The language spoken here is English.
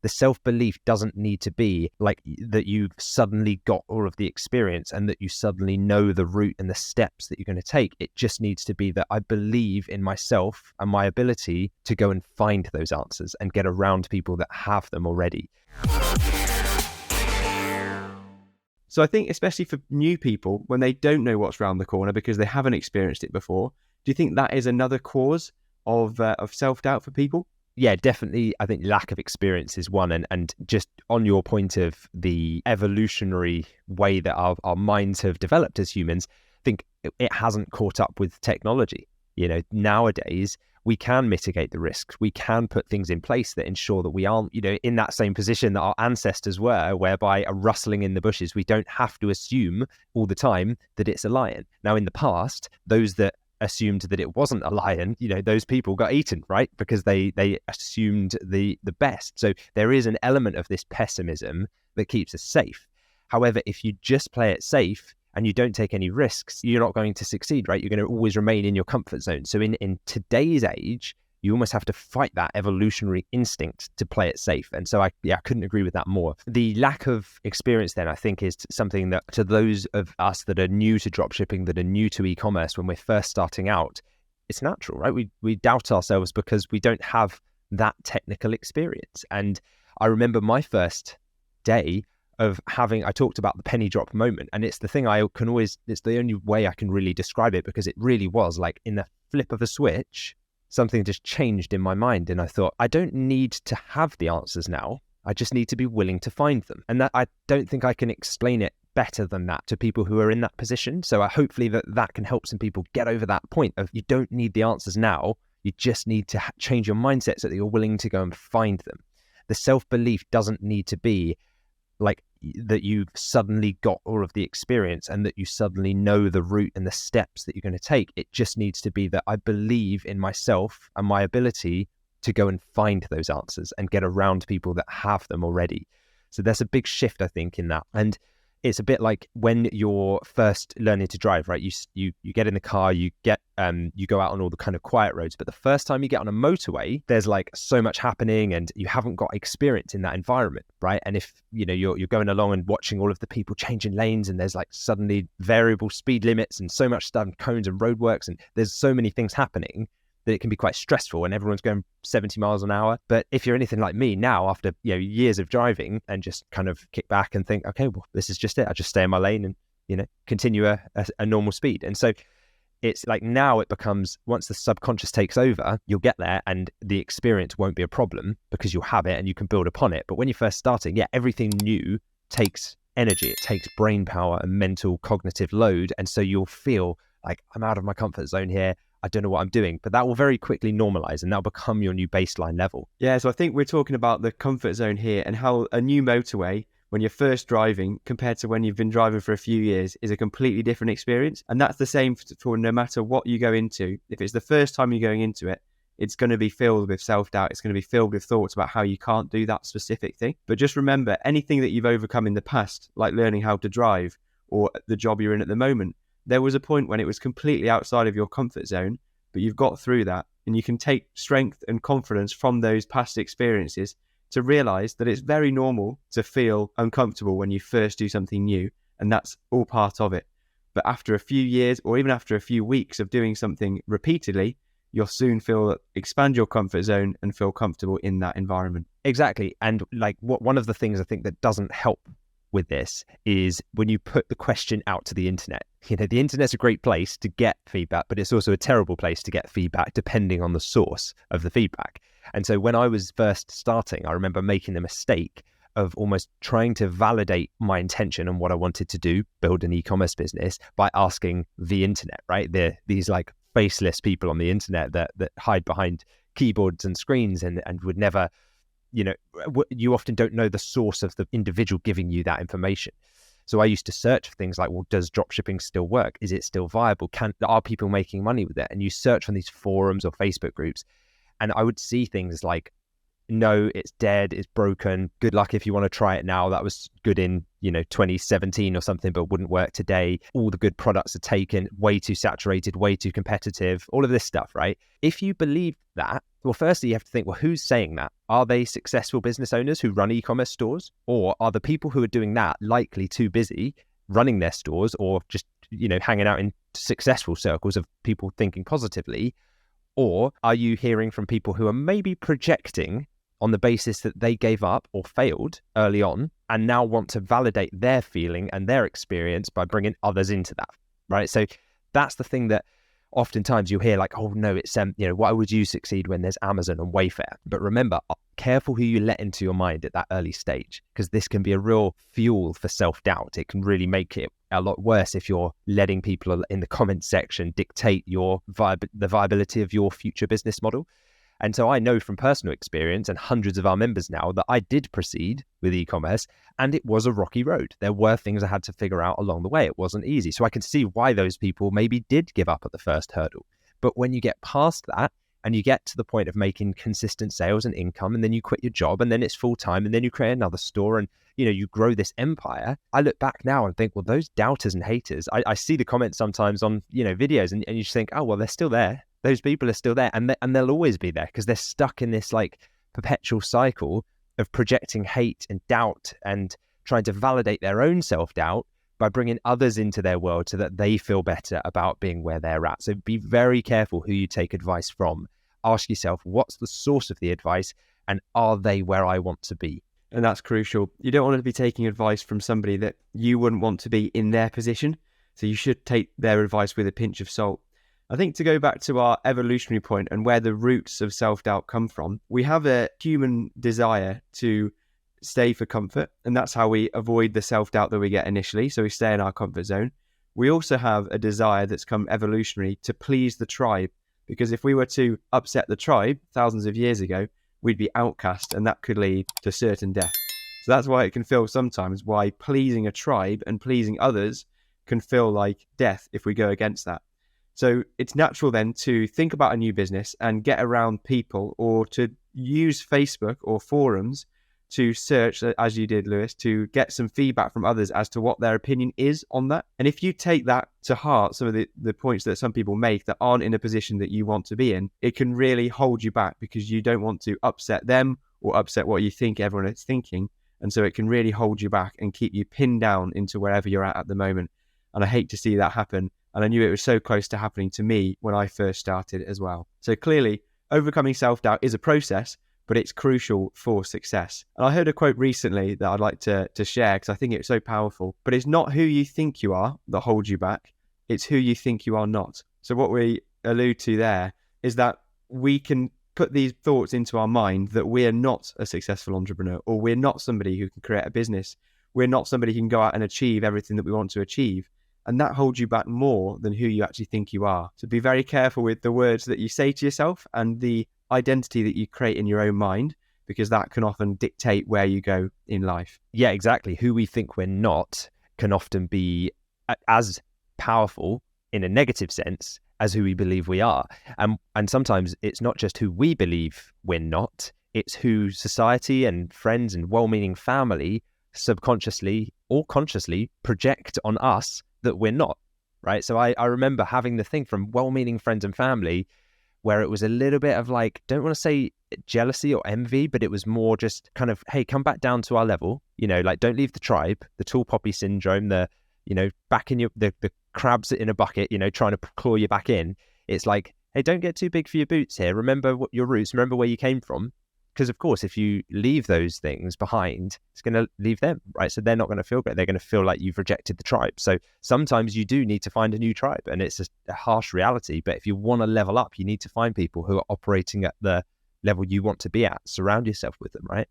The self-belief doesn't need to be like that you've suddenly got all of the experience and that you suddenly know the route and the steps that you're going to take. It just needs to be that I believe in myself and my ability to go and find those answers and get around people that have them already. So I think especially for new people, when they don't know what's around the corner because they haven't experienced it before, do you think that is another cause of self-doubt for people? Yeah, definitely. I think lack of experience is one. And just on your point of the evolutionary way that our minds have developed as humans, I think it hasn't caught up with technology. Nowadays, we can mitigate the risks. We can put things in place that ensure that we aren't, in that same position that our ancestors were, whereby a rustling in the bushes, we don't have to assume all the time that it's a lion. Now, in the past, those that assumed that it wasn't a lion, those people got eaten, right? Because they assumed the best. So there is an element of this pessimism that keeps us safe. However, if you just play it safe and you don't take any risks, you're not going to succeed, right? You're going to always remain in your comfort zone. So in today's age, you almost have to fight that evolutionary instinct to play it safe. And so I couldn't agree with that more. The lack of experience then, I think, is something that to those of us that are new to dropshipping, that are new to e-commerce, when we're first starting out, it's natural, right? We doubt ourselves because we don't have that technical experience. And I remember my first day of I talked about the penny drop moment, and it's the thing it's the only way I can really describe it, because it really was like in the flip of a switch, something just changed in my mind. And I thought, I don't need to have the answers now. I just need to be willing to find them. And that I don't think I can explain it better than that to people who are in that position. So hopefully that can help some people get over that point of you don't need the answers now. You just need to change your mindset so that you're willing to go and find them. The self-belief doesn't need to be like that you've suddenly got all of the experience and that you suddenly know the route and the steps that you're going to take. It just needs to be that I believe in myself and my ability to go and find those answers and get around people that have them already. So there's a big shift, I think, in that. And it's a bit like when you're first learning to drive, right? You get in the car, you go out on all the kind of quiet roads, but the first time you get on a motorway, there's like so much happening and you haven't got experience in that environment, right? And if you're going along and watching all of the people changing lanes, and there's like suddenly variable speed limits and so much stuff, and cones and roadworks, and there's so many things happening that it can be quite stressful and everyone's going 70 miles an hour. But if you're anything like me now, after years of driving, and just kind of kick back and think, okay, well, this is just it. I just stay in my lane and continue a normal speed. And so it's like now it becomes, once the subconscious takes over, you'll get there and the experience won't be a problem because you'll have it and you can build upon it. But when you're first starting, everything new takes energy. It takes brain power and mental cognitive load. And so you'll feel like, I'm out of my comfort zone here. I don't know what I'm doing, but that will very quickly normalize and that'll become your new baseline level. Yeah, so I think we're talking about the comfort zone here, and how a new motorway, when you're first driving compared to when you've been driving for a few years, is a completely different experience. And that's the same for no matter what you go into. If it's the first time you're going into it, it's going to be filled with self-doubt. It's going to be filled with thoughts about how you can't do that specific thing. But just remember, anything that you've overcome in the past, like learning how to drive or the job you're in at the moment, there was a point when it was completely outside of your comfort zone, but you've got through that, and you can take strength and confidence from those past experiences to realize that it's very normal to feel uncomfortable when you first do something new, and that's all part of it. But after a few years, or even after a few weeks of doing something repeatedly, you'll soon expand your comfort zone and feel comfortable in that environment. Exactly. And like one of the things I think that doesn't help with this is when you put the question out to the internet. The internet's a great place to get feedback, but it's also a terrible place to get feedback depending on the source of the feedback. And so when I was first starting, I remember making the mistake of almost trying to validate my intention and what I wanted to do, build an e-commerce business, by asking the internet, right? These like faceless people on the internet that hide behind keyboards and screens and would never, you often don't know the source of the individual giving you that information. So I used to search for things like, well, does dropshipping still work? Is it still viable? Are people making money with it? And you search on these forums or Facebook groups, and I would see things like, no, it's dead, it's broken. Good luck if you want to try it now. That was good in, 2017 or something, but wouldn't work today. All the good products are taken, way too saturated, way too competitive, all of this stuff, right? If you believed that, Well, firstly, you have to think, well, who's saying that? Are they successful business owners who run e-commerce stores? Or are the people who are doing that likely too busy running their stores or just, hanging out in successful circles of people thinking positively? Or are you hearing from people who are maybe projecting on the basis that they gave up or failed early on and now want to validate their feeling and their experience by bringing others into that, right? So that's the thing that oftentimes you hear, like, oh no, it's why would you succeed when there's Amazon and Wayfair? But remember, careful who you let into your mind at that early stage, because this can be a real fuel for self-doubt. It can really make it a lot worse if you're letting people in the comments section dictate the viability of your future business model. And so I know from personal experience and hundreds of our members now that I did proceed with e-commerce, and it was a rocky road. There were things I had to figure out along the way. It wasn't easy. So I can see why those people maybe did give up at the first hurdle. But when you get past that and you get to the point of making consistent sales and income, and then you quit your job and then it's full time, and then you create another store and you grow this empire, I look back now and think, well, those doubters and haters, I see the comments sometimes on videos, and you just think, oh well, they're still there. Those people are still there, and they'll always be there, because they're stuck in this like perpetual cycle of projecting hate and doubt and trying to validate their own self-doubt by bringing others into their world so that they feel better about being where they're at. So be very careful who you take advice from. Ask yourself, what's the source of the advice, and are they where I want to be? And that's crucial. You don't want to be taking advice from somebody that you wouldn't want to be in their position. So you should take their advice with a pinch of salt. I think to go back to our evolutionary point and where the roots of self-doubt come from, we have a human desire to stay for comfort, and that's how we avoid the self-doubt that we get initially. So we stay in our comfort zone. We also have a desire that's come evolutionary to please the tribe, because if we were to upset the tribe thousands of years ago, we'd be outcast, and that could lead to certain death. So that's why it can feel sometimes why pleasing a tribe and pleasing others can feel like death if we go against that. So it's natural then to think about a new business and get around people, or to use Facebook or forums to search, as you did, Lewis, to get some feedback from others as to what their opinion is on that. And if you take that to heart, some of the points that some people make that aren't in a position that you want to be in, it can really hold you back, because you don't want to upset them or upset what you think everyone is thinking. And so it can really hold you back and keep you pinned down into wherever you're at the moment. And I hate to see that happen. And I knew it was so close to happening to me when I first started as well. So clearly, overcoming self-doubt is a process, but it's crucial for success. And I heard a quote recently that I'd like to share, because I think it's so powerful. But it's not who you think you are that holds you back. It's who you think you are not. So what we allude to there is that we can put these thoughts into our mind that we're not a successful entrepreneur, or we're not somebody who can create a business. We're not somebody who can go out and achieve everything that we want to achieve. And that holds you back more than who you actually think you are. So be very careful with the words that you say to yourself and the identity that you create in your own mind, because that can often dictate where you go in life. Yeah, exactly. Who we think we're not can often be as powerful in a negative sense as who we believe we are. And sometimes it's not just who we believe we're not, it's who society and friends and well-meaning family subconsciously or consciously project on us that we're not, right? So I remember having the thing from well-meaning friends and family where it was a little bit of like, don't want to say jealousy or envy, but it was more just kind of, hey, come back down to our level, like don't leave the tribe, the tall poppy syndrome, the back in the crabs in a bucket, trying to claw you back in. It's like, hey, don't get too big for your boots here. Remember what your roots, remember where you came from. Because of course, if you leave those things behind, it's going to leave them, right? So they're not going to feel great. They're going to feel like you've rejected the tribe. So sometimes you do need to find a new tribe, and it's a harsh reality. But if you want to level up, you need to find people who are operating at the level you want to be at. Surround yourself with them, right?